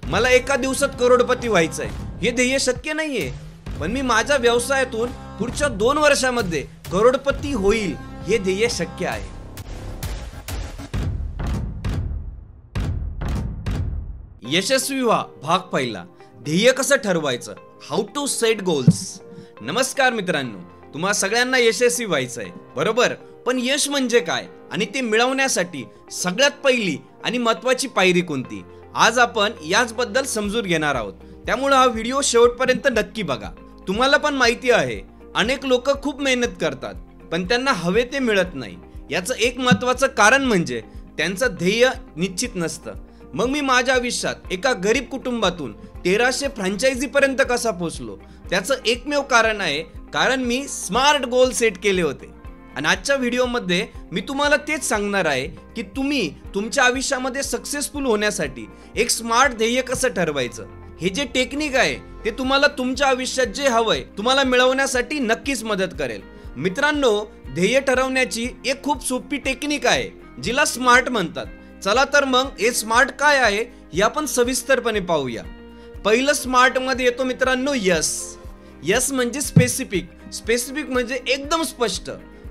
मला एका दिवसात करोडपती व्हायचंय, हे ध्येय शक्य नाहीये, पण मी माझ्या व्यवसायातून पुढच्या 2 वर्षांमध्ये करोडपती होईल, हे ध्येय शक्य आहे. यशस्वी व्हा भाग पहिला. ध्येय कसं ठरवायचं, हाऊ टू सेट गोल्स. नमस्कार मित्रांनो, तुम्हा सगळ्यांना यशस्वी व्हायचंय, बरोबर? पण यश म्हणजे काय आणि ते मिळवण्यासाठी सगळ्यात पहिली आणि महत्त्वाची पायरी कोणती, आज आपण याचबद्दल समजून घेणार आहोत. त्यामुळे हा व्हिडिओ शेवटपर्यंत नक्की बघा. तुम्हाला पण माहिती आहे, अनेक लोक खूप मेहनत करतात पण त्यांना हवे ते मिळत नाही. याचं एक महत्त्वाचं कारण म्हणजे त्यांचं ध्येय निश्चित नसतं. मग मी माझ्या आयुष्यात एका गरीब कुटुंबातून 1300 फ्रँचायझी पर्यंत कसा पोहोचलो, त्याचं एकमेव कारण आहे, कारण मी स्मार्ट गोल सेट केले होते. आणि आजच्या व्हिडिओमध्ये मी तुम्हाला तेच सांगणार आहे की तुम्ही तुमच्या आयुष्यामध्ये सक्सेसफुल होण्यासाठी एक स्मार्ट ध्येय कसं ठरवायचं. हे जे टेक्निक आहे ते तुम्हाला तुमच्या आयुष्यात जे हवंय तुम्हाला मिळवण्यासाठी नक्कीच मदत करेल. मित्रांनो, ध्येय ठरवण्याची एक खूप सोपी टेक्निक आहे जिला स्मार्ट म्हणतात. चला तर मग हे स्मार्ट काय आहे हे आपण सविस्तरपणे पाहूया. पहिलं स्मार्ट मध्ये येतो मित्रांनो यस. यस म्हणजे स्पेसिफिक. स्पेसिफिक म्हणजे एकदम स्पष्ट.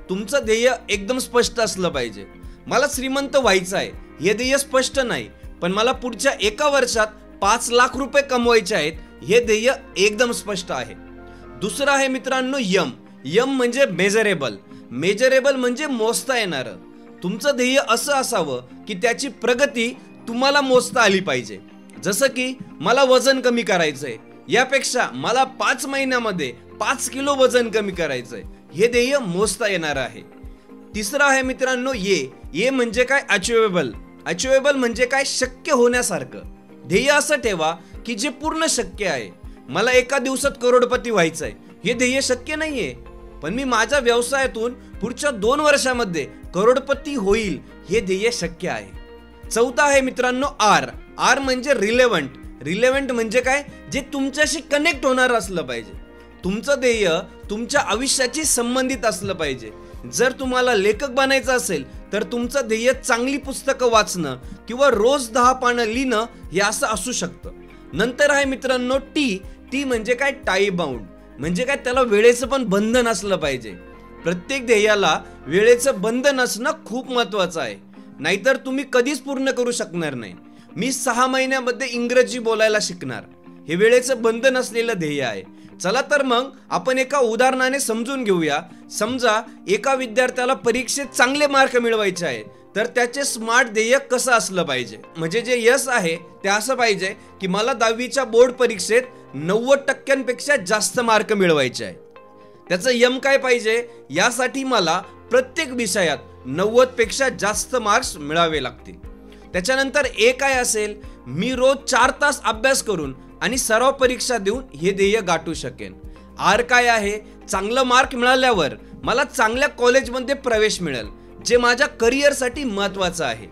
तुमचं ध्येय एकदम स्पष्ट असलं पाहिजे. मला श्रीमंत व्हायचं आहे हे ध्येय स्पष्ट नाही, पण मला पुढच्या 1 वर्षात 5 लाख रुपये कमवायचे आहेत हे ध्येय एकदम स्पष्ट आहे. दुसरं आहे मित्रांनो यम. यम म्हणजे मेजरेबल. मेजरेबल म्हणजे मोजता येणारं. तुमचं ध्येय असं असावं की त्याची प्रगती तुम्हाला मोजता आली पाहिजे. जसं की मला वजन कमी करायचंय, यापेक्षा मला 5 महिन्यामध्ये 5 किलो वजन कमी करायचंय, हे ध्येय मोजता येणार आहे. तिसरं आहे मित्रांनो ये म्हणजे काय, अचिवेबल. अचिवेबल म्हणजे काय, शक्य होण्यासारखं. ध्येय असं ठेवा की जे पूर्ण शक्य आहे. मला एका दिवसात करोडपती व्हायचंय, हे ध्येय शक्य नाहीये, पण मी माझ्या व्यवसायातून पुढच्या 2 वर्षांमध्ये करोडपती होईल, हे ध्येय शक्य आहे. चौथा आहे मित्रांनो आर. आर म्हणजे रिलेव्हंट. रिलेव्हंट म्हणजे काय, जे तुमच्याशी कनेक्ट होणार असलं पाहिजे. तुमचं ध्येय तुमच्या आयुष्याशी संबंधित असलं पाहिजे. जर तुम्हाला लेखक बनायचं असेल तर तुमचं ध्येय चांगली पुस्तकं वाचणं किंवा रोज 10 पानं लिहिणं हे असं असू शकतं. नंतर आहे मित्रांनो टी म्हणजे काय, टाइम बाउंड. म्हणजे काय, त्याला वेळेचं पण बंधन असलं पाहिजे. प्रत्येक ध्येयाला वेळेचं बंधन असणं खूप महत्त्वाचं आहे, नाहीतर तुम्ही कधीच पूर्ण करू शकणार नाही. मी 6 महिन्यामध्ये इंग्रजी बोलायला शिकणार, हे वेळेचं बंधन असलेलं ध्येय आहे. चला तर मग आपण एका उदाहरणाने समजून घेऊया. समजा एका विद्यार्थ्याला परीक्षेत चांगले मार्क मिळवायचे आहेत, तर त्याचे स्मार्ट ध्येय कसं असलं पाहिजे. म्हणजे जे यस आहे ते असं पाहिजे की मला 10वीच्या बोर्ड परीक्षेत 90% जास्त मार्क मिळवायचे आहेत. त्याचं यम काय पाहिजे, यासाठी मला प्रत्येक विषयात 90पेक्षा जास्त मार्क्स मिळावे लागतील. त्याच्यानंतर ए काय असेल, मी रोज 4 तास अभ्यास करून आणि सराव परीक्षा देऊन हे ध्येय गाठू शकेन. आर काय आहे, चांगलं मार्क मिळाल्यावर मला चांगल्या कॉलेजमध्ये प्रवेश मिळेल, जे माझ्या करिअरसाठी महत्त्वाचं आहे.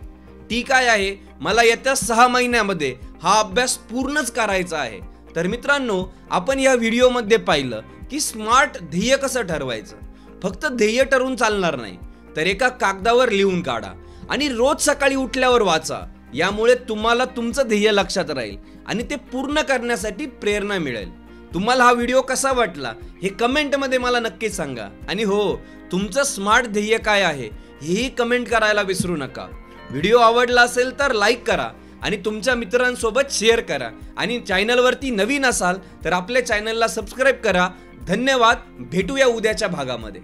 टी काय आहे, मला येत्या 6 महिन्यामध्ये हा अभ्यास पूर्णच करायचा आहे. तर मित्रांनो, आपण या व्हिडिओमध्ये पाहिलं की स्मार्ट ध्येय कसं ठरवायचं. फक्त ध्येय ठरवून चालणार नाही, तर एका कागदावर लिहून काढा आणि रोज सकाळी उठल्यावर वाचा. यामुळे तुम्हाला तुमचं ध्येय लक्षात राहील आणि ते पूर्ण करण्यासाठी प्रेरणा मिळेल. तुम्हाला हा व्हिडिओ कसा वाटला हे कमेंटमध्ये मला नक्की सांगा. आणि हो, तुमचं स्मार्ट ध्येय काय आहे हेही कमेंट करायला विसरू नका. व्हिडिओ आवडला असेल तर लाईक करा आणि तुमच्या मित्रांसोबत शेअर करा. आणि चॅनलवरती नवीन असाल तर आपल्या चॅनलला सबस्क्राईब करा. धन्यवाद. भेटूया उद्याच्या भागामध्ये.